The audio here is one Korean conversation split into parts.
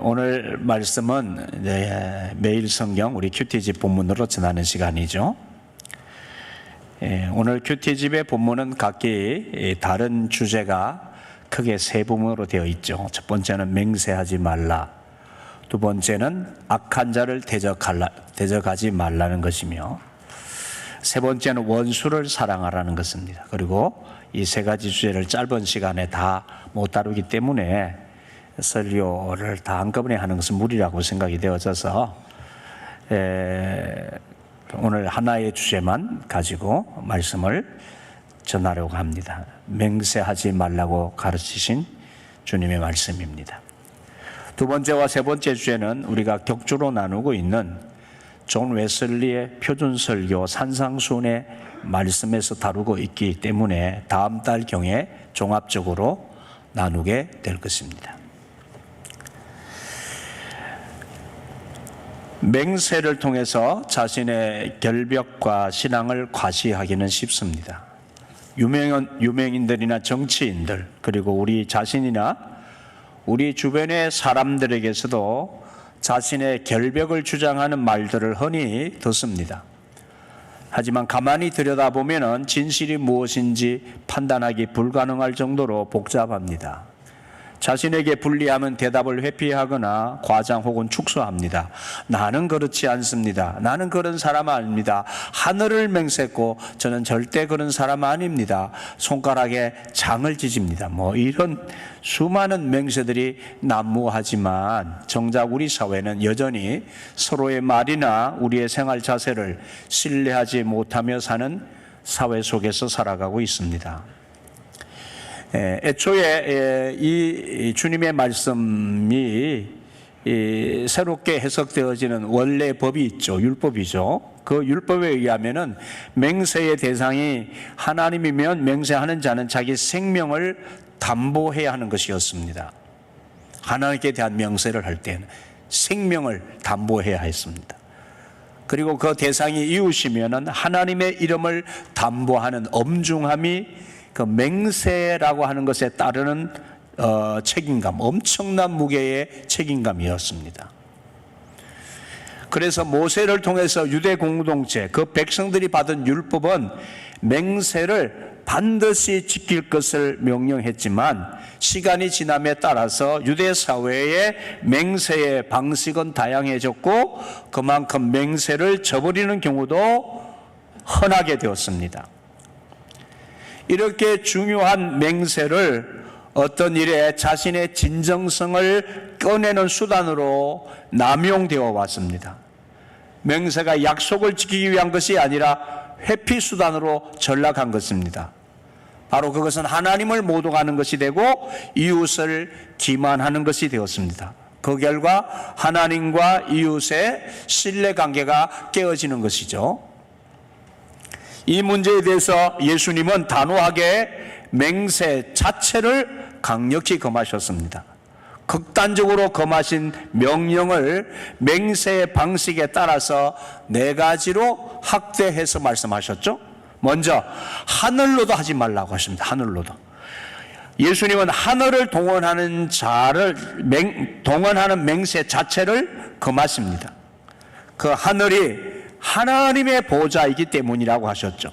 오늘 말씀은 매일 성경 우리 큐티집 본문으로 전하는 시간이죠. 오늘 큐티집의 본문은 각기 다른 주제가 크게 세 부분으로 되어 있죠. 첫 번째는 맹세하지 말라, 두 번째는 악한 자를 대적하지 말라는 것이며, 세 번째는 원수를 사랑하라는 것입니다. 그리고 이 세 가지 주제를 짧은 시간에 다 못 다루기 때문에 설교를 다 한꺼번에 하는 것은 무리라고 생각이 되어져서 오늘 하나의 주제만 가지고 말씀을 전하려고 합니다. 맹세하지 말라고 가르치신 주님의 말씀입니다. 두 번째와 세 번째 주제는 우리가 격주로 나누고 있는 존 웨슬리의 표준설교 산상수훈의 말씀에서 다루고 있기 때문에 다음 달경에 종합적으로 나누게 될 것입니다. 맹세를 통해서 자신의 결벽과 신앙을 과시하기는 쉽습니다. 유명인들이나 정치인들, 그리고 우리 자신이나 우리 주변의 사람들에게서도 자신의 결벽을 주장하는 말들을 흔히 듣습니다. 하지만 가만히 들여다보면 진실이 무엇인지 판단하기 불가능할 정도로 복잡합니다. 자신에게 불리하면 대답을 회피하거나 과장 혹은 축소합니다. 나는 그렇지 않습니다. 나는 그런 사람 아닙니다. 하늘을 맹세했고 저는 절대 그런 사람 아닙니다. 손가락에 장을 지집니다. 이런 수많은 맹세들이 난무하지만 정작 우리 사회는 여전히 서로의 말이나 우리의 생활 자세를 신뢰하지 못하며 사는 사회 속에서 살아가고 있습니다. 애초에 이 주님의 말씀이 새롭게 해석되어지는 원래 법이 있죠. 율법이죠. 그 율법에 의하면은 맹세의 대상이 하나님이면 맹세하는 자는 자기 생명을 담보해야 하는 것이었습니다. 하나님께 대한 맹세를 할 때는 생명을 담보해야 했습니다. 그리고 그 대상이 이웃이면은 하나님의 이름을 담보하는 엄중함이 그 맹세라고 하는 것에 따르는 책임감, 엄청난 무게의 책임감이었습니다. 그래서 모세를 통해서 유대 공동체, 그 백성들이 받은 율법은 맹세를 반드시 지킬 것을 명령했지만 시간이 지남에 따라서 유대 사회의 맹세의 방식은 다양해졌고 그만큼 맹세를 저버리는 경우도 흔하게 되었습니다. 이렇게 중요한 맹세를 어떤 일에 자신의 진정성을 꺼내는 수단으로 남용되어 왔습니다. 맹세가 약속을 지키기 위한 것이 아니라 회피 수단으로 전락한 것입니다. 바로 그것은 하나님을 모독하는 것이 되고 이웃을 기만하는 것이 되었습니다. 그 결과 하나님과 이웃의 신뢰관계가 깨어지는 것이죠. 이 문제에 대해서 예수님은 단호하게 맹세 자체를 강력히 금하셨습니다. 극단적으로 금하신 명령을 맹세의 방식에 따라서 네 가지로 확대해서 말씀하셨죠. 먼저 하늘로도 하지 말라고 하십니다. 하늘로도. 예수님은 하늘을 동원하는 동원하는 맹세 자체를 금하십니다. 그 하늘이 하나님의 보좌이기 때문이라고 하셨죠.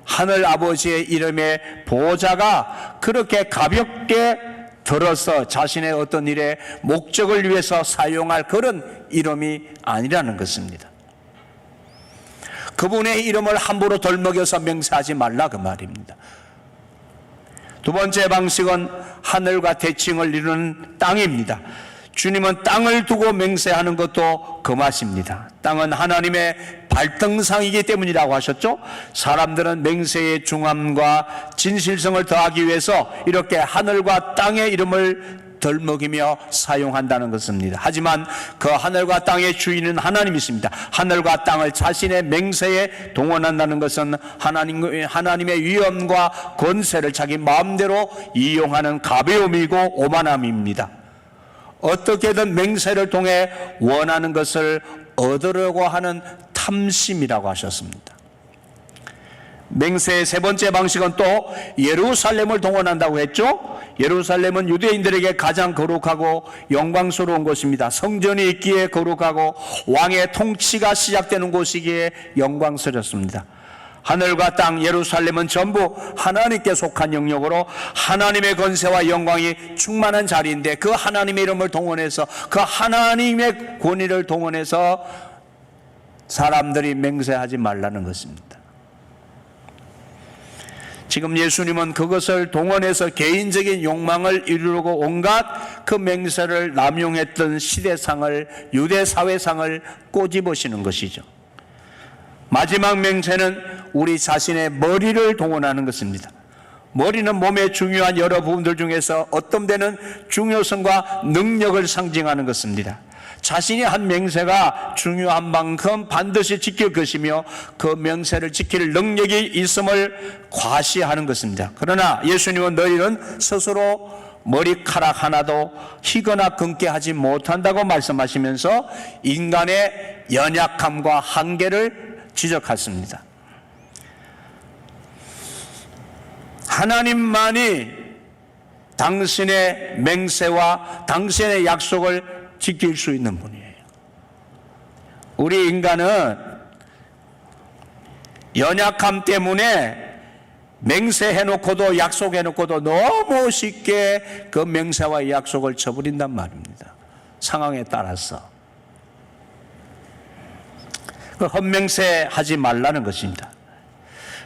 하늘 아버지의 이름의 보좌가 그렇게 가볍게 들어서 자신의 어떤 일의 목적을 위해서 사용할 그런 이름이 아니라는 것입니다. 그분의 이름을 함부로 덜먹여서 맹세하지 말라 그 말입니다. 두 번째 방식은 하늘과 대칭을 이루는 땅입니다. 주님은 땅을 두고 맹세하는 것도 금하십니다. 땅은 하나님의 발등상이기 때문이라고 하셨죠. 사람들은 맹세의 중함과 진실성을 더하기 위해서 이렇게 하늘과 땅의 이름을 덜먹이며 사용한다는 것입니다. 하지만 그 하늘과 땅의 주인은 하나님이십니다. 하늘과 땅을 자신의 맹세에 동원한다는 것은 하나님의 위엄과 권세를 자기 마음대로 이용하는 가벼움이고 오만함입니다. 어떻게든 맹세를 통해 원하는 것을 얻으려고 하는 탐심이라고 하셨습니다. 맹세의 세 번째 방식은 또 예루살렘을 동원한다고 했죠. 예루살렘은 유대인들에게 가장 거룩하고 영광스러운 곳입니다. 성전이 있기에 거룩하고 왕의 통치가 시작되는 곳이기에 영광스럽습니다. 하늘과 땅, 예루살렘은 전부 하나님께 속한 영역으로 하나님의 권세와 영광이 충만한 자리인데, 그 하나님의 이름을 동원해서, 그 하나님의 권위를 동원해서 사람들이 맹세하지 말라는 것입니다. 지금 예수님은 그것을 동원해서 개인적인 욕망을 이루려고 온갖 그 맹세를 남용했던 시대상을, 유대 사회상을 꼬집으시는 것이죠. 마지막 맹세는 우리 자신의 머리를 동원하는 것입니다. 머리는 몸의 중요한 여러 부분들 중에서 어떤 데는 중요성과 능력을 상징하는 것입니다. 자신이 한 맹세가 중요한 만큼 반드시 지킬 것이며 그 맹세를 지킬 능력이 있음을 과시하는 것입니다. 그러나 예수님은 너희는 스스로 머리카락 하나도 희거나 끊게 하지 못한다고 말씀하시면서 인간의 연약함과 한계를 지적했습니다. 하나님만이 당신의 맹세와 당신의 약속을 지킬 수 있는 분이에요. 우리 인간은 연약함 때문에 맹세해놓고도 약속해놓고도 너무 쉽게 그 맹세와 약속을 저버린단 말입니다. 상황에 따라서. 그 헛맹세하지 말라는 것입니다.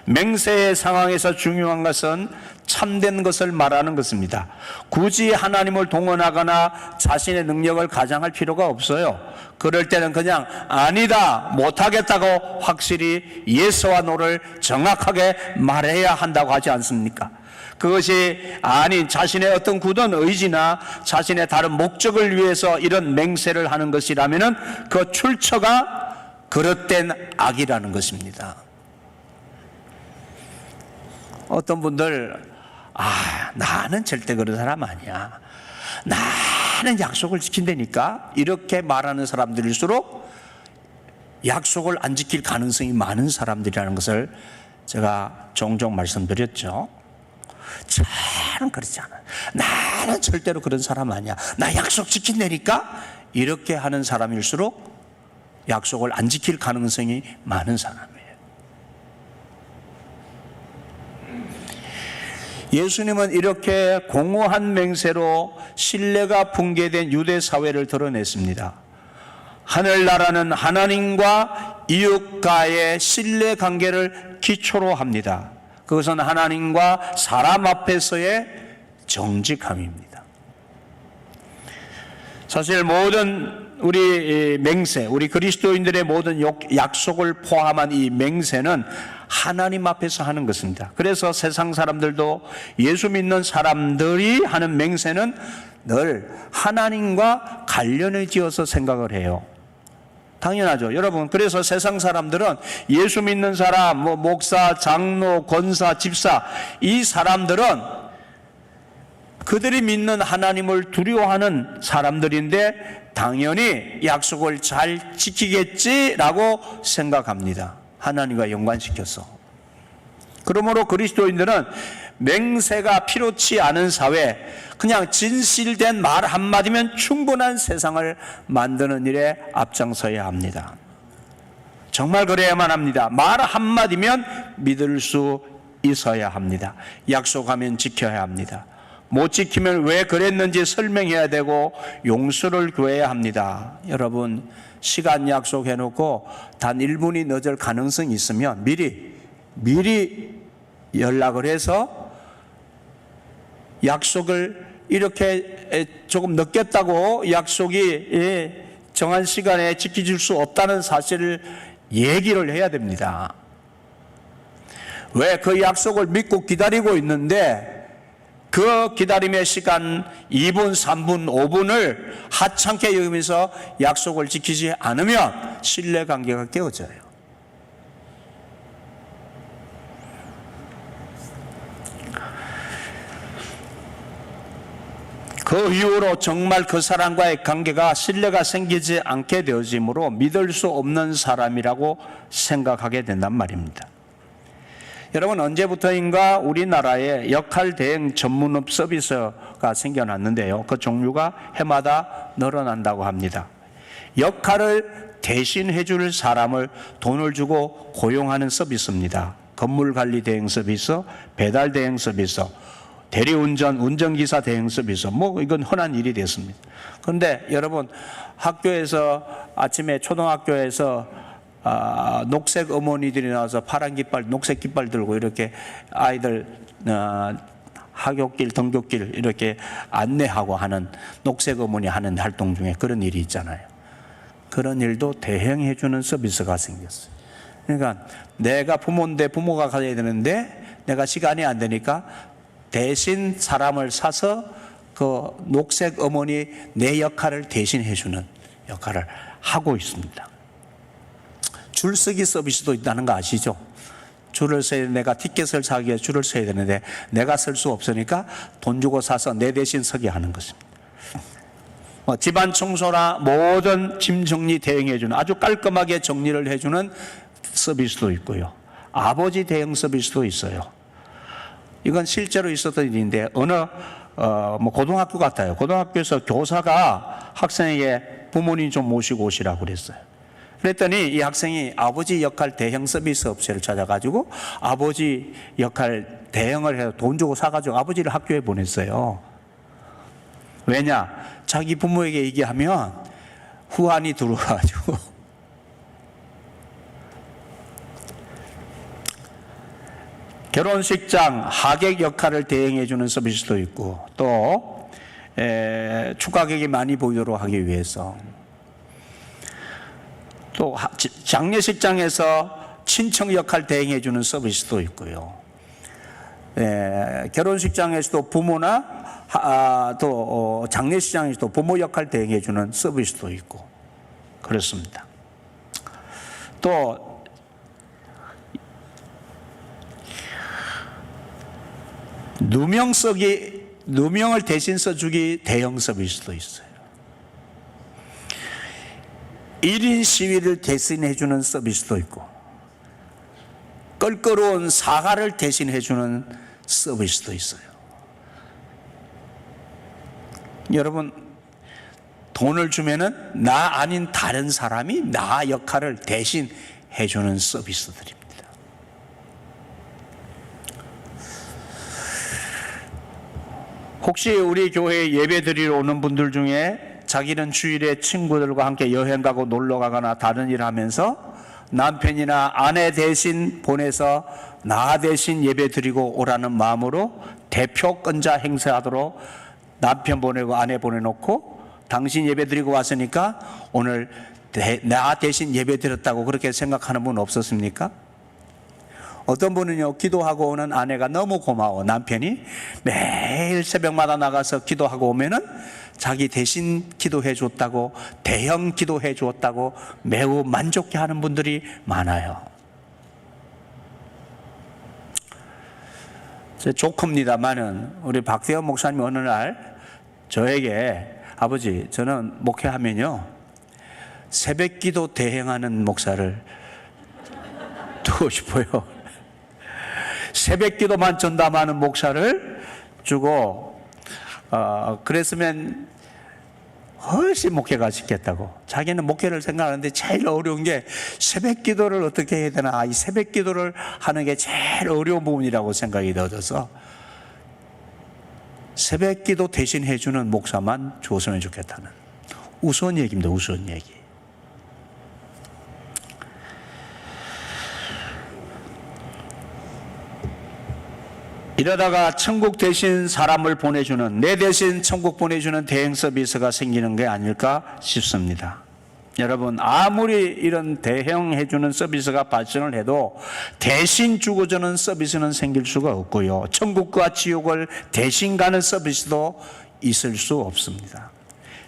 맹세의 상황에서 중요한 것은 참된 것을 말하는 것입니다. 굳이 하나님을 동원하거나 자신의 능력을 가장할 필요가 없어요. 그럴 때는 그냥 아니다, 못하겠다고 확실히 예스와 노를 정확하게 말해야 한다고 하지 않습니까? 그것이 아닌 자신의 어떤 굳은 의지나 자신의 다른 목적을 위해서 이런 맹세를 하는 것이라면 그 출처가 그릇된 악이라는 것입니다. 어떤 분들, 나는 절대 그런 사람 아니야, 나는 약속을 지킨다니까, 이렇게 말하는 사람들일수록 약속을 안 지킬 가능성이 많은 사람들이라는 것을 제가 종종 말씀드렸죠. 저는 그렇지 않아요. 나는 절대로 그런 사람 아니야, 나 약속 지킨다니까, 이렇게 하는 사람일수록 약속을 안 지킬 가능성이 많은 사람이에요. 예수님은 이렇게 공허한 맹세로 신뢰가 붕괴된 유대 사회를 드러냈습니다. 하늘나라는 하나님과 이웃과의 신뢰 관계를 기초로 합니다. 그것은 하나님과 사람 앞에서의 정직함입니다. 사실 모든 우리 맹세, 우리 그리스도인들의 모든 약속을 포함한 이 맹세는 하나님 앞에서 하는 것입니다. 그래서 세상 사람들도, 예수 믿는 사람들이 하는 맹세는 늘 하나님과 관련을 지어서 생각을 해요. 당연하죠, 여러분. 그래서 세상 사람들은 예수 믿는 사람, 목사, 장로, 권사, 집사, 이 사람들은 그들이 믿는 하나님을 두려워하는 사람들인데 당연히 약속을 잘 지키겠지라고 생각합니다. 하나님과 연관시켜서. 그러므로 그리스도인들은 맹세가 필요치 않은 사회, 그냥 진실된 말 한마디면 충분한 세상을 만드는 일에 앞장서야 합니다. 정말 그래야만 합니다. 말 한마디면 믿을 수 있어야 합니다. 약속하면 지켜야 합니다. 못 지키면 왜 그랬는지 설명해야 되고 용서를 구해야 합니다. 여러분, 시간 약속해놓고 단 1분이 늦을 가능성이 있으면 미리 연락을 해서 약속을 이렇게 조금 늦겠다고 약속이 정한 시간에 지켜줄 수 없다는 사실을 얘기를 해야 됩니다. 왜 그 약속을 믿고 기다리고 있는데 그 기다림의 시간 2분, 3분, 5분을 하찮게 여기면서 약속을 지키지 않으면 신뢰관계가 깨어져요. 그 이후로 정말 그 사람과의 관계가 신뢰가 생기지 않게 되어지므로 믿을 수 없는 사람이라고 생각하게 된단 말입니다. 여러분, 언제부터인가 우리나라에 역할 대행 전문업 서비스가 생겨났는데요. 그 종류가 해마다 늘어난다고 합니다. 역할을 대신해 줄 사람을 돈을 주고 고용하는 서비스입니다. 건물 관리 대행 서비스, 배달 대행 서비스, 대리운전, 운전기사 대행 서비스, 이건 흔한 일이 됐습니다. 그런데 여러분, 학교에서 아침에 초등학교에서 녹색 어머니들이 나와서 파란 깃발, 녹색 깃발 들고 이렇게 아이들 하굣길, 등굣길 이렇게 안내하고 하는 녹색 어머니 하는 활동 중에 그런 일이 있잖아요. 그런 일도 대행해 주는 서비스가 생겼어요. 그러니까 내가 부모인데 부모가 가져야 되는데 내가 시간이 안 되니까 대신 사람을 사서 그 녹색 어머니 내 역할을 대신해 주는 역할을 하고 있습니다. 줄서기 서비스도 있다는 거 아시죠? 줄을 서야 내가 티켓을 사기 위해 줄을 서야 되는데 내가 설 수 없으니까 돈 주고 사서 내 대신 서게 하는 것입니다. 집안 청소나 모든 짐 정리 대행해 주는, 아주 깔끔하게 정리를 해주는 서비스도 있고요. 아버지 대행 서비스도 있어요. 이건 실제로 있었던 일인데 어느 고등학교 같아요. 고등학교에서 교사가 학생에게 부모님 좀 모시고 오시라고 그랬어요. 그랬더니 이 학생이 아버지 역할 대행 서비스 업체를 찾아가지고 아버지 역할 대행을 해서 돈 주고 사가지고 아버지를 학교에 보냈어요. 왜냐? 자기 부모에게 얘기하면 후환이 들어와가지고. 결혼식장 하객 역할을 대행해주는 서비스도 있고, 또 축가객이 많이 보이도록 하기 위해서, 또 장례식장에서 친척 역할 대행해주는 서비스도 있고요. 결혼식장에서도 부모나 또 장례식장에서도 부모 역할 대행해주는 서비스도 있고 그렇습니다. 또 누명을 대신 써주기 대형 서비스도 있어요. 1인 시위를 대신해주는 서비스도 있고, 껄끄러운 사과를 대신해주는 서비스도 있어요. 여러분, 돈을 주면은 나 아닌 다른 사람이 나 역할을 대신해주는 서비스들입니다. 혹시 우리 교회에 예배 드리러 오는 분들 중에 자기는 주일에 친구들과 함께 여행 가고 놀러 가거나 다른 일 하면서 남편이나 아내 대신 보내서 나 대신 예배 드리고 오라는 마음으로 대표권자 행사하도록 남편 보내고 아내 보내놓고 당신 예배 드리고 왔으니까 오늘 나 대신 예배 드렸다고 그렇게 생각하는 분 없었습니까? 어떤 분은요, 기도하고 오는 아내가 너무 고마워. 남편이 매일 새벽마다 나가서 기도하고 오면은 자기 대신 기도해 줬다고, 대형 기도해 줬다고 매우 만족해 하는 분들이 많아요. 제 조커입니다만은 우리 박대현 목사님 어느 날 저에게, 아버지, 저는 목회하면요 새벽 기도 대행하는 목사를 두고 싶어요. 새벽 기도만 전담하는 목사를 주고 그랬으면 훨씬 목회가 쉽겠다고. 자기는 목회를 생각하는데 제일 어려운 게 새벽 기도를 어떻게 해야 되나, 이 새벽 기도를 하는 게 제일 어려운 부분이라고 생각이 들어서 새벽 기도 대신 해주는 목사만 줬으면 좋겠다는 우스운 얘기입니다. 우스운 얘기. 이러다가 천국 대신 사람을 보내주는, 내 대신 천국 보내주는 대행 서비스가 생기는 게 아닐까 싶습니다. 여러분, 아무리 이런 대행해주는 서비스가 발전을 해도 대신 주고주는 서비스는 생길 수가 없고요. 천국과 지옥을 대신 가는 서비스도 있을 수 없습니다.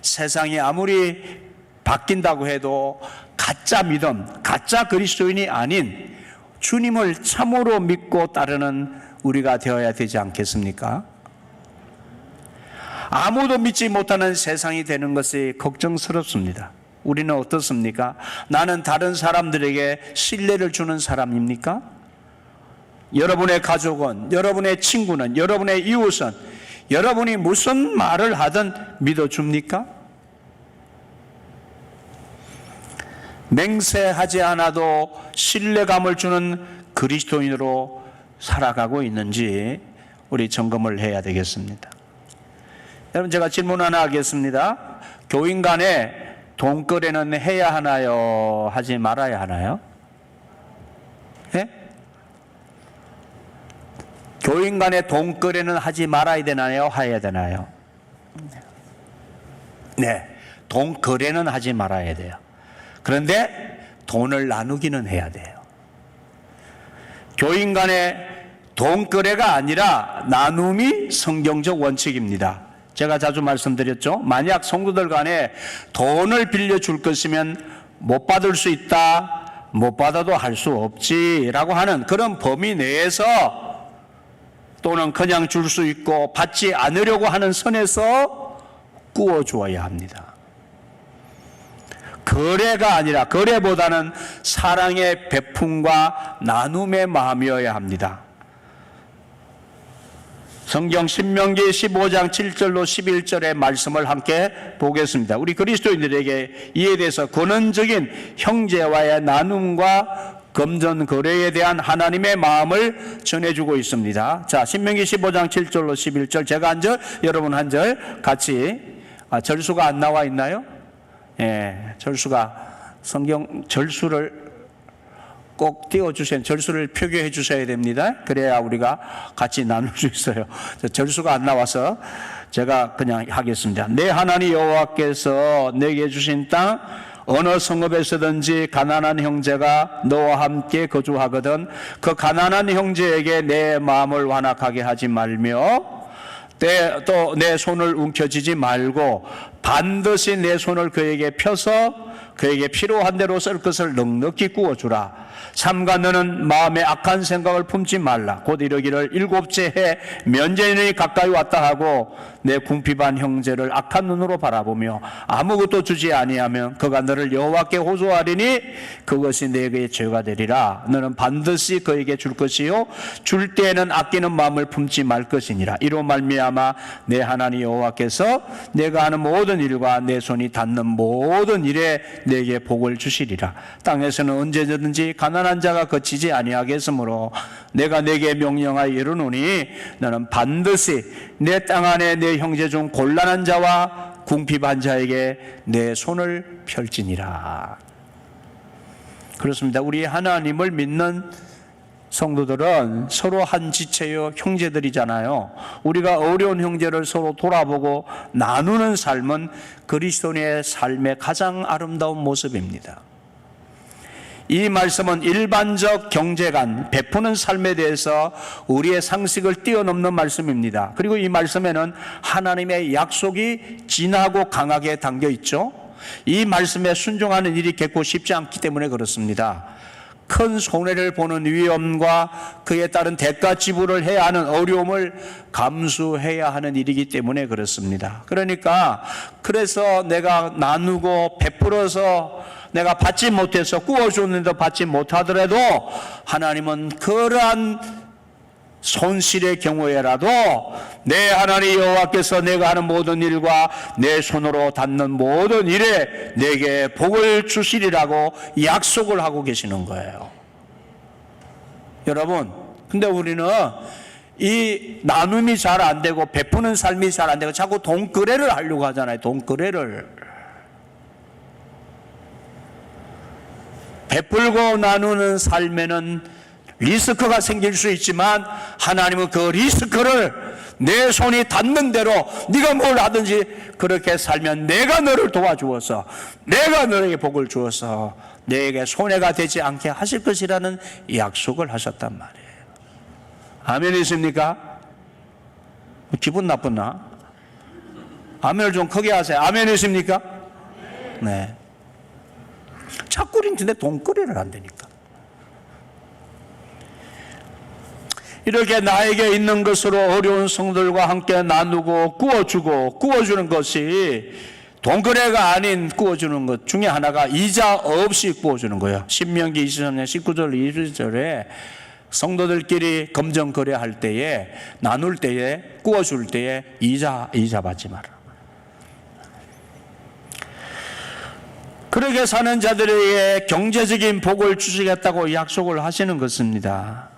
세상이 아무리 바뀐다고 해도 가짜 믿음, 가짜 그리스도인이 아닌 주님을 참으로 믿고 따르는 우리가 되어야 되지 않겠습니까? 아무도 믿지 못하는 세상이 되는 것이 걱정스럽습니다. 우리는 어떻습니까? 나는 다른 사람들에게 신뢰를 주는 사람입니까? 여러분의 가족은, 여러분의 친구는, 여러분의 이웃은 여러분이 무슨 말을 하든 믿어줍니까? 맹세하지 않아도 신뢰감을 주는 그리스도인으로 살아가고 있는지 우리 점검을 해야 되겠습니다. 여러분, 제가 질문 하나 하겠습니다. 교인 간에 돈거래는 해야 하나요? 하지 말아야 하나요? 예? 교인 간에 돈거래는 하지 말아야 되나요? 해야 되나요? 네, 돈거래는 하지 말아야 돼요. 그런데 돈을 나누기는 해야 돼요. 교인 간에 돈거래가 아니라 나눔이 성경적 원칙입니다. 제가 자주 말씀드렸죠. 만약 성도들 간에 돈을 빌려줄 것이면 못 받을 수 있다, 못 받아도 할 수 없지라고 하는 그런 범위 내에서, 또는 그냥 줄 수 있고 받지 않으려고 하는 선에서 꾸어주어야 합니다. 거래가 아니라, 거래보다는 사랑의 베품과 나눔의 마음이어야 합니다. 성경 신명기 15장 7절로 11절의 말씀을 함께 보겠습니다. 우리 그리스도인들에게 이에 대해서 근원적인 형제와의 나눔과 금전 거래에 대한 하나님의 마음을 전해주고 있습니다. 자, 신명기 15장 7절로 11절, 제가 한 절, 여러분 한 절 같이. 절수가 안 나와 있나요? 예, 절수가, 성경 절수를 꼭 띄워주세요. 절수를 표기해 주셔야 됩니다. 그래야 우리가 같이 나눌 수 있어요. 절수가 안 나와서 제가 그냥 하겠습니다. 내 하나님 여호와께서 내게 주신 땅 어느 성읍에서든지 가난한 형제가 너와 함께 거주하거든 그 가난한 형제에게 내 마음을 완악하게 하지 말며 또 내 손을 움켜쥐지 말고 반드시 내 손을 그에게 펴서 그에게 필요한 대로 쓸 것을 넉넉히 구워주라. 삼가 너는 마음에 악한 생각을 품지 말라. 곧 이러기를 일곱째 해 면제인이 가까이 왔다 하고 내 궁핍한 형제를 악한 눈으로 바라보며 아무것도 주지 아니하면 그가 너를 여호와께 호소하리니 그것이 내게 죄가 되리라. 너는 반드시 그에게 줄 것이요 줄 때에는 아끼는 마음을 품지 말 것이니라. 이로 말미암아 내 하나님 여호와께서 내가 하는 모든 일과 내 손이 닿는 모든 일에 내게 복을 주시리라. 땅에서는 언제든지 가난한 자가 거치지 아니하겠으므로 내가 내게 명령하여 이르노니 너는 반드시 내 땅 안에 내 형제 중 곤란한 자와 궁핍한 자에게 내 손을 펼지니라. 그렇습니다. 우리 하나님을 믿는 성도들은 서로 한 지체요 형제들이잖아요. 우리가 어려운 형제를 서로 돌아보고 나누는 삶은 그리스도인의 삶의 가장 아름다운 모습입니다. 이 말씀은 일반적 경제관, 베푸는 삶에 대해서 우리의 상식을 뛰어넘는 말씀입니다. 그리고 이 말씀에는 하나님의 약속이 진하고 강하게 담겨 있죠. 이 말씀에 순종하는 일이 결코 쉽지 않기 때문에 그렇습니다. 큰 손해를 보는 위험과 그에 따른 대가 지불을 해야 하는 어려움을 감수해야 하는 일이기 때문에 그렇습니다. 그래서 내가 나누고 베풀어서 내가 받지 못해서 구워줬는데 받지 못하더라도 하나님은 그러한 손실의 경우에라도 내 하나님 여호와께서 내가 하는 모든 일과 내 손으로 닿는 모든 일에 내게 복을 주시리라고 약속을 하고 계시는 거예요. 여러분, 근데 우리는 이 나눔이 잘 안 되고 베푸는 삶이 잘 안 되고 자꾸 돈거래를 하려고 하잖아요. 돈거래를. 베풀고 나누는 삶에는 리스크가 생길 수 있지만 하나님은 그 리스크를 내 손이 닿는 대로 네가 뭘 하든지 그렇게 살면 내가 너를 도와주어서 내가 너에게 복을 주어서 너에게 손해가 되지 않게 하실 것이라는 약속을 하셨단 말이에요. 아멘이십니까? 기분 나쁘나? 아멘을 좀 크게 하세요. 아멘이십니까? 네. 자꾸 우리는 돈거래를 한다니까. 이렇게 나에게 있는 것으로 어려운 성들과 함께 나누고 구워주는 것이 돈거래가 아닌 구워주는 것 중에 하나가 이자 없이 구워주는 거예요. 신명기 23년 19절 20절에 성도들끼리 검정 거래할 때에, 나눌 때에, 구워줄 때에 이자 받지 마라. 그렇게 사는 자들에게 경제적인 복을 주시겠다고 약속을 하시는 것입니다.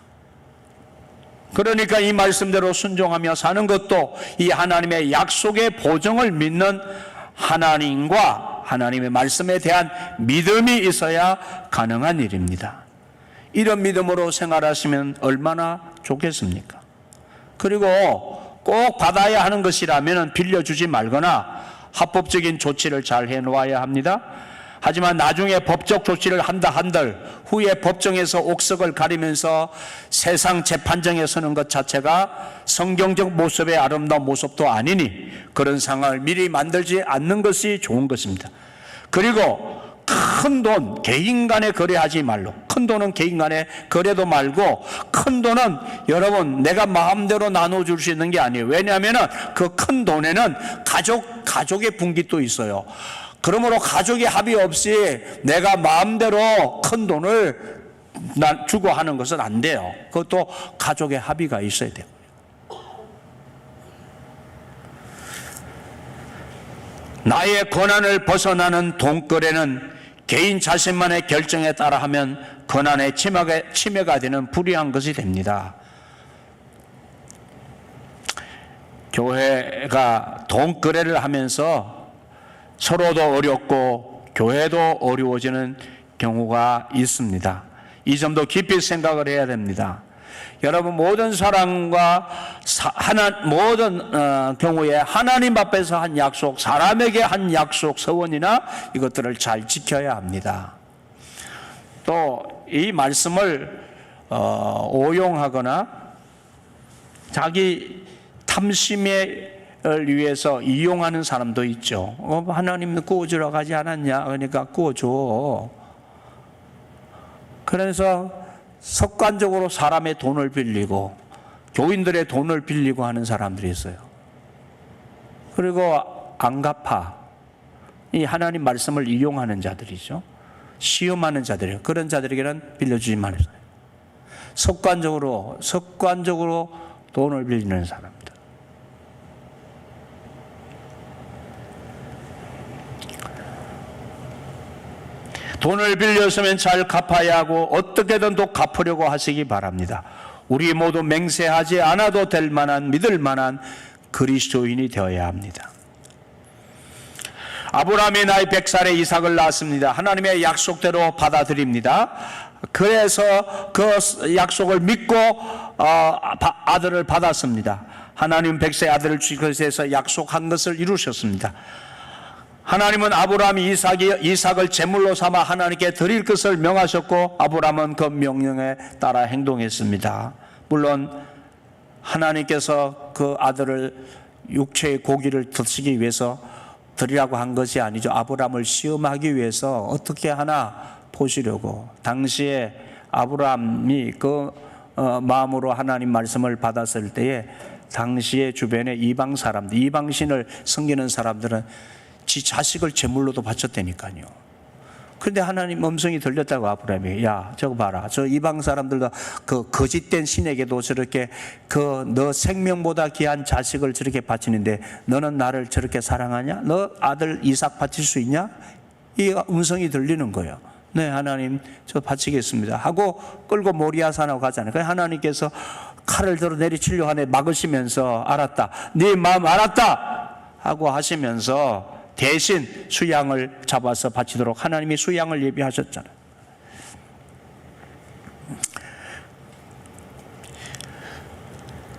그러니까 이 말씀대로 순종하며 사는 것도 이 하나님의 약속의 보증을 믿는 하나님과 하나님의 말씀에 대한 믿음이 있어야 가능한 일입니다. 이런 믿음으로 생활하시면 얼마나 좋겠습니까? 그리고 꼭 받아야 하는 것이라면 빌려주지 말거나 합법적인 조치를 잘 해놓아야 합니다. 하지만 나중에 법적 조치를 한다 한들 후에 법정에서 옥석을 가리면서 세상 재판정에 서는 것 자체가 성경적 모습의 아름다운 모습도 아니니 그런 상황을 미리 만들지 않는 것이 좋은 것입니다. 그리고 큰 돈 개인 간에 거래하지 말고, 큰 돈은 개인 간에 거래도 말고, 큰 돈은 여러분 내가 마음대로 나눠줄 수 있는 게 아니에요. 왜냐하면 그 큰 돈에는 가족의 분깃도 있어요. 그러므로 가족의 합의 없이 내가 마음대로 큰 돈을 주고 하는 것은 안 돼요. 그것도 가족의 합의가 있어야 돼요. 나의 권한을 벗어나는 돈거래는 개인 자신만의 결정에 따라 하면 권한의 침해가 되는 불의한 것이 됩니다. 교회가 돈거래를 하면서 서로도 어렵고 교회도 어려워지는 경우가 있습니다. 이 점도 깊이 생각을 해야 됩니다. 여러분, 모든 사람과 모든 경우에 하나님 앞에서 한 약속, 사람에게 한 약속, 서원이나 이것들을 잘 지켜야 합니다. 또 이 말씀을 오용하거나 자기 탐심을 위해서 이용하는 사람도 있죠. 하나님 구워주라고 하지 않았냐? 그러니까 구워줘. 그래서 습관적으로 사람의 돈을 빌리고 교인들의 돈을 빌리고 하는 사람들이 있어요. 그리고 안 갚아. 이 하나님 말씀을 이용하는 자들이죠. 시험하는 자들이에요. 그런 자들에게는 빌려주지 말아요. 습관적으로 돈을 빌리는 사람들. 돈을 빌렸으면 잘 갚아야 하고 어떻게든 또 갚으려고 하시기 바랍니다. 우리 모두 맹세하지 않아도 될 만한, 믿을 만한 그리스도인이 되어야 합니다. 아브라함이 나이 100살에 이삭을 낳았습니다. 하나님의 약속대로 받아들입니다. 그래서 그 약속을 믿고 아들을 받았습니다. 하나님 100세 아들을 주셔서 약속한 것을 이루셨습니다. 하나님은 아브라함이 이삭을 제물로 삼아 하나님께 드릴 것을 명하셨고 아브라함은 그 명령에 따라 행동했습니다. 물론 하나님께서 그 아들을 육체의 고기를 드시기 위해서 드리라고 한 것이 아니죠. 아브라함을 시험하기 위해서 어떻게 하나 보시려고. 당시에 아브라함이 그 마음으로 하나님 말씀을 받았을 때에 당시에 주변에 이방 사람들, 이방신을 섬기는 사람들은 지 자식을 제물로도 바쳤다니까요. 그런데 하나님 음성이 들렸다고 아브라함이, 야 저거 봐라, 저 이방 사람들도 그 거짓된 신에게도 저렇게 그 너 생명보다 귀한 자식을 저렇게 바치는데 너는 나를 저렇게 사랑하냐? 너 아들 이삭 바칠 수 있냐? 이 음성이 들리는 거예요. 네 하나님 저 바치겠습니다 하고 끌고 모리아산으로 가잖아요. 그래서 하나님께서 칼을 들어 내리치려고 하네 막으시면서 알았다, 네 마음 알았다 하고 하시면서 대신 수양을 잡아서 바치도록 하나님이 수양을 예비하셨잖아요.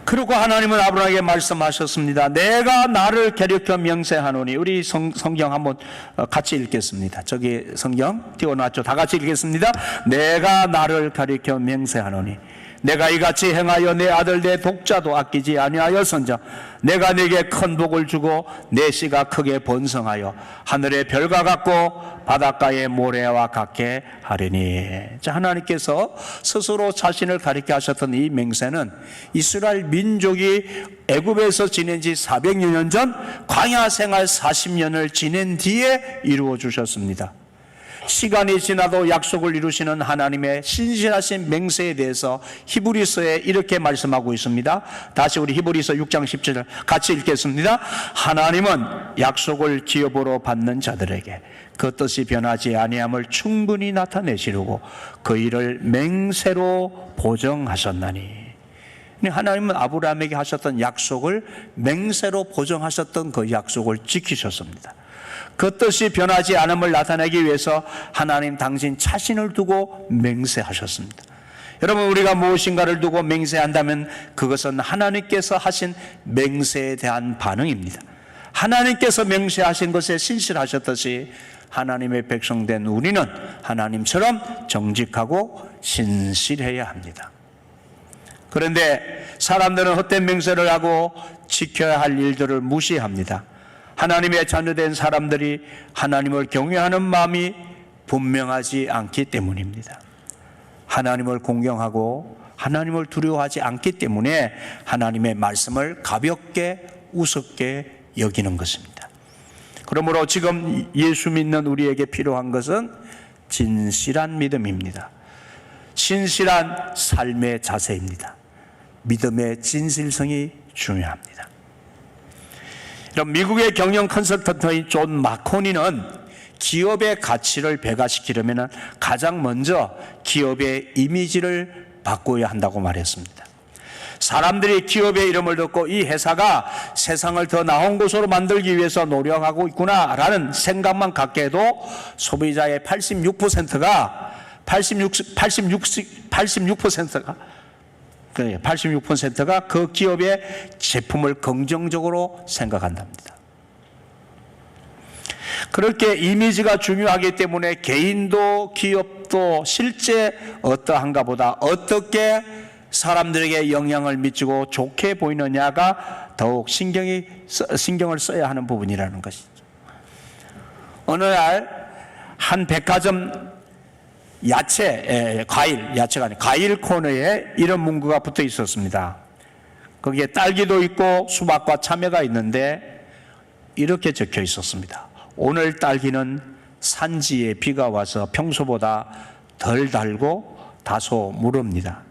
그리고 하나님은 아브라함에게 말씀하셨습니다. 내가 나를 가리켜 명세하노니. 우리 성경 한번 같이 읽겠습니다. 저기 성경 띄워놨죠. 다 같이 읽겠습니다. 내가 나를 가리켜 명세하노니 내가 이같이 행하여 내 아들 내 독자도 아끼지 아니하였은즉 내가 네게 큰 복을 주고 내 씨가 크게 번성하여 하늘의 별과 같고 바닷가의 모래와 같게 하리니. 자, 하나님께서 스스로 자신을 가리켜 하셨던 이 맹세는 이스라엘 민족이 애굽에서 지낸 지 400년 전 광야 생활 40년을 지낸 뒤에 이루어 주셨습니다. 시간이 지나도 약속을 이루시는 하나님의 신실하신 맹세에 대해서 히브리서에 이렇게 말씀하고 있습니다. 다시 우리 히브리서 6장 17절 같이 읽겠습니다. 하나님은 약속을 기업으로 받는 자들에게 그 뜻이 변하지 아니함을 충분히 나타내시려고 그 일을 맹세로 보정하셨나니. 하나님은 아브라함에게 하셨던 약속을 맹세로 보정하셨던 그 약속을 지키셨습니다. 그 뜻이 변하지 않음을 나타내기 위해서 하나님 당신 자신을 두고 맹세하셨습니다. 여러분, 우리가 무엇인가를 두고 맹세한다면 그것은 하나님께서 하신 맹세에 대한 반응입니다. 하나님께서 맹세하신 것에 신실하셨듯이 하나님의 백성된 우리는 하나님처럼 정직하고 신실해야 합니다. 그런데 사람들은 헛된 맹세를 하고 지켜야 할 일들을 무시합니다. 하나님의 자녀된 사람들이 하나님을 경외하는 마음이 분명하지 않기 때문입니다. 하나님을 공경하고 하나님을 두려워하지 않기 때문에 하나님의 말씀을 가볍게 우습게 여기는 것입니다. 그러므로 지금 예수 믿는 우리에게 필요한 것은 진실한 믿음입니다. 신실한 삶의 자세입니다. 믿음의 진실성이 중요합니다. 미국의 경영 컨설턴트인 존 마코니는 기업의 가치를 배가시키려면 가장 먼저 기업의 이미지를 바꿔야 한다고 말했습니다. 사람들이 기업의 이름을 듣고 이 회사가 세상을 더 나은 곳으로 만들기 위해서 노력하고 있구나라는 생각만 갖게 해도 소비자의 86%가 그 기업의 제품을 긍정적으로 생각한답니다. 그렇게 이미지가 중요하기 때문에 개인도 기업도 실제 어떠한가 보다 어떻게 사람들에게 영향을 미치고 좋게 보이느냐가 더욱 신경을 써야 하는 부분이라는 것이죠. 어느 날 한 백화점 과일 코너에 이런 문구가 붙어 있었습니다. 거기에 딸기도 있고 수박과 참외가 있는데 이렇게 적혀 있었습니다. 오늘 딸기는 산지에 비가 와서 평소보다 덜 달고 다소 무릅니다.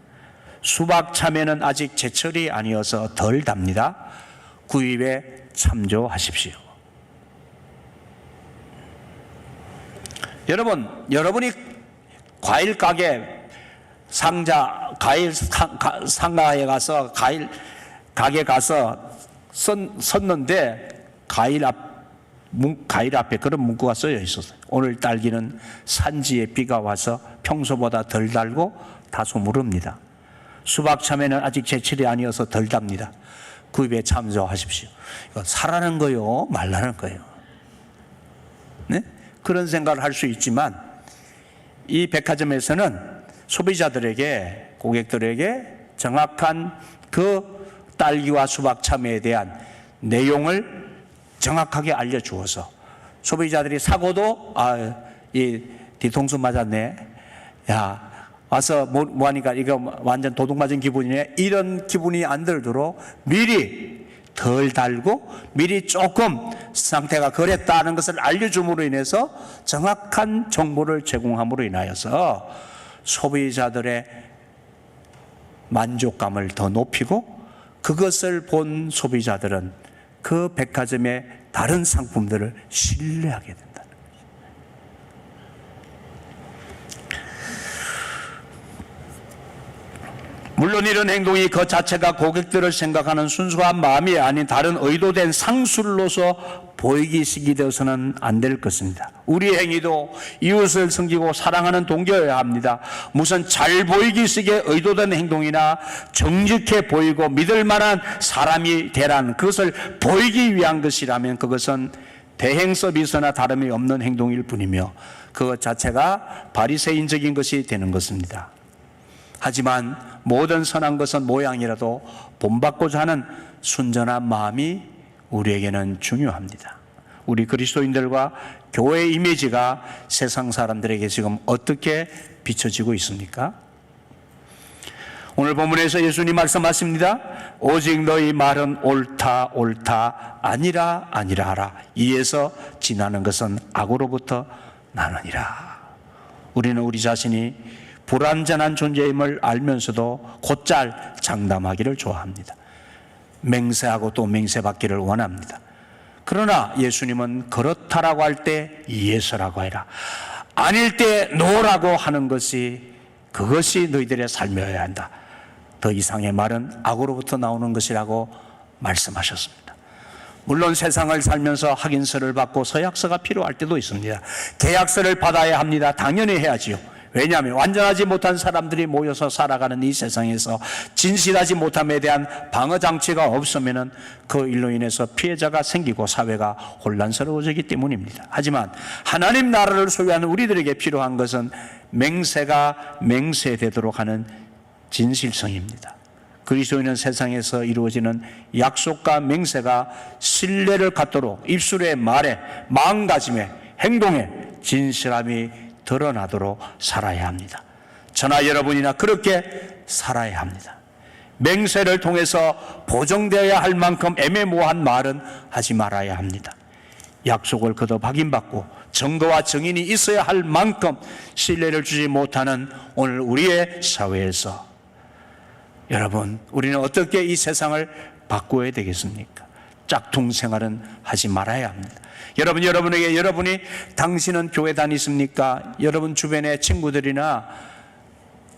수박 참외는 아직 제철이 아니어서 덜 답니다. 구입에 참조하십시오. 여러분이 과일 가게 상가에 가서 과일 가게 가서 섰는데 과일 앞에 그런 문구가 쓰여 있었어요. 오늘 딸기는 산지에 비가 와서 평소보다 덜 달고 다소 무릅니다. 수박 참외는 아직 제철이 아니어서 덜 답니다. 구입에 참조하십시오. 이거 사라는 거요, 말라는 거예요. 네? 그런 생각을 할 수 있지만 이 백화점에서는 소비자들에게, 고객들에게 정확한 그 딸기와 수박 참외에 대한 내용을 정확하게 알려주어서 소비자들이 사고도 이 뒤통수 맞았네, 야 와서 뭐 하니까 이거 완전 도둑 맞은 기분이네, 이런 기분이 안 들도록 미리 덜 달고 미리 조금 상태가 그랬다는 것을 알려줌으로 인해서 정확한 정보를 제공함으로 인하여서 소비자들의 만족감을 더 높이고 그것을 본 소비자들은 그 백화점의 다른 상품들을 신뢰하게 된다는 거죠. 물론 이런 행동이 그 자체가 고객들을 생각하는 순수한 마음이 아닌 다른 의도된 상술로서 보이기식이 되어서는 안 될 것입니다. 우리 행위도 이웃을 섬기고 사랑하는 동기여야 합니다. 무슨 잘 보이기식의 의도된 행동이나 정직해 보이고 믿을 만한 사람이 되란 그것을 보이기 위한 것이라면 그것은 대행 서비스나 다름이 없는 행동일 뿐이며 그것 자체가 바리새인적인 것이 되는 것입니다. 하지만 모든 선한 것은 모양이라도 본받고자 하는 순전한 마음이 우리에게는 중요합니다. 우리 그리스도인들과 교회의 이미지가 세상 사람들에게 지금 어떻게 비춰지고 있습니까? 오늘 본문에서 예수님 말씀하십니다. 오직 너희 말은 옳다 옳다 아니라 아니라 하라. 이에서 지나는 것은 악으로부터 나느니라. 우리는 우리 자신이 불완전한 존재임을 알면서도 곧잘 장담하기를 좋아합니다. 맹세하고 또 맹세받기를 원합니다. 그러나 예수님은 그렇다라고 할 때 예스라고 해라, 아닐 때 노라고 하는 것이, 그것이 너희들의 삶이어야 한다. 더 이상의 말은 악으로부터 나오는 것이라고 말씀하셨습니다. 물론 세상을 살면서 확인서를 받고 서약서가 필요할 때도 있습니다. 계약서를 받아야 합니다. 당연히 해야지요. 왜냐하면 완전하지 못한 사람들이 모여서 살아가는 이 세상에서 진실하지 못함에 대한 방어장치가 없으면 그 일로 인해서 피해자가 생기고 사회가 혼란스러워지기 때문입니다. 하지만 하나님 나라를 소유하는 우리들에게 필요한 것은 맹세가 맹세되도록 하는 진실성입니다. 그리스도인은 세상에서 이루어지는 약속과 맹세가 신뢰를 갖도록 입술에, 말에, 마음가짐에, 행동에 진실함이 드러나도록 살아야 합니다. 저나 여러분이나 그렇게 살아야 합니다. 맹세를 통해서 보정되어야 할 만큼 애매모호한 말은 하지 말아야 합니다. 약속을 거듭 확인받고 증거와 증인이 있어야 할 만큼 신뢰를 주지 못하는 오늘 우리의 사회에서 여러분, 우리는 어떻게 이 세상을 바꾸어야 되겠습니까? 짝퉁 생활은 하지 말아야 합니다. 여러분에게 여러분이 당신은 교회 다니십니까? 여러분 주변의 친구들이나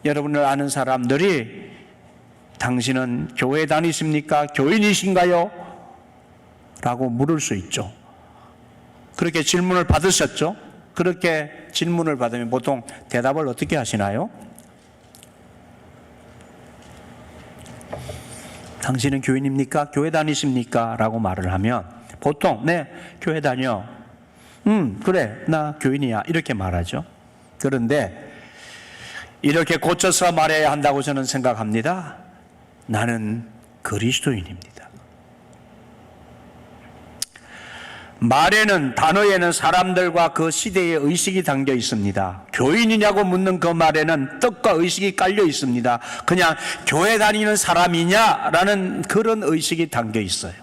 여러분을 아는 사람들이 당신은 교회 다니십니까? 교인이신가요? 라고 물을 수 있죠. 그렇게 질문을 받으셨죠? 그렇게 질문을 받으면 보통 대답을 어떻게 하시나요? 당신은 교인입니까? 교회 다니십니까? 라고 말을 하면 보통 네, 교회 다녀. 그래, 나 교인이야. 이렇게 말하죠. 그런데 이렇게 고쳐서 말해야 한다고 저는 생각합니다. 나는 그리스도인입니다. 말에는, 단어에는 사람들과 그 시대의 의식이 담겨 있습니다. 교인이냐고 묻는 그 말에는 뜻과 의식이 깔려 있습니다. 그냥 교회 다니는 사람이냐라는 그런 의식이 담겨 있어요.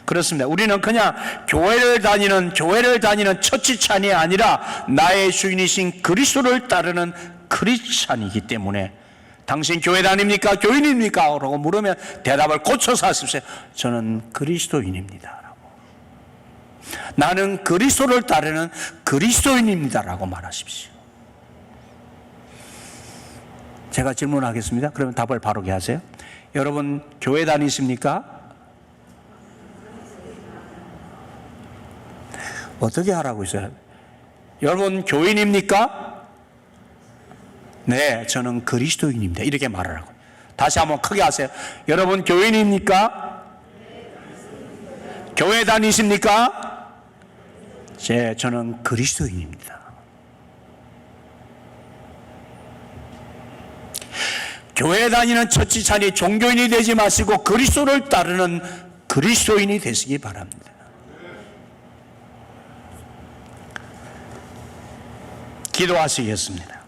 그렇습니다. 우리는 그냥 교회를 다니는 처치찬이 아니라 나의 주인이신 그리스도를 따르는 크리스찬이기 때문에 당신 교회 다닙니까? 교인입니까? 라고 물으면 대답을 고쳐서 하십시오. 저는 그리스도인입니다. 나는 그리스도를 따르는 그리스도인입니다. 라고 말하십시오. 제가 질문하겠습니다. 그러면 답을 바로게 하세요. 여러분 교회 다니십니까? 어떻게 하라고 있어요? 여러분 교인입니까? 네, 저는 그리스도인입니다. 이렇게 말하라고. 다시 한번 크게 하세요. 여러분 교인입니까? 교회 다니십니까? 저는 그리스도인입니다. 교회 다니는 처치찬이 종교인이 되지 마시고 그리스도를 따르는 그리스도인이 되시기 바랍니다. 기도하시겠습니다.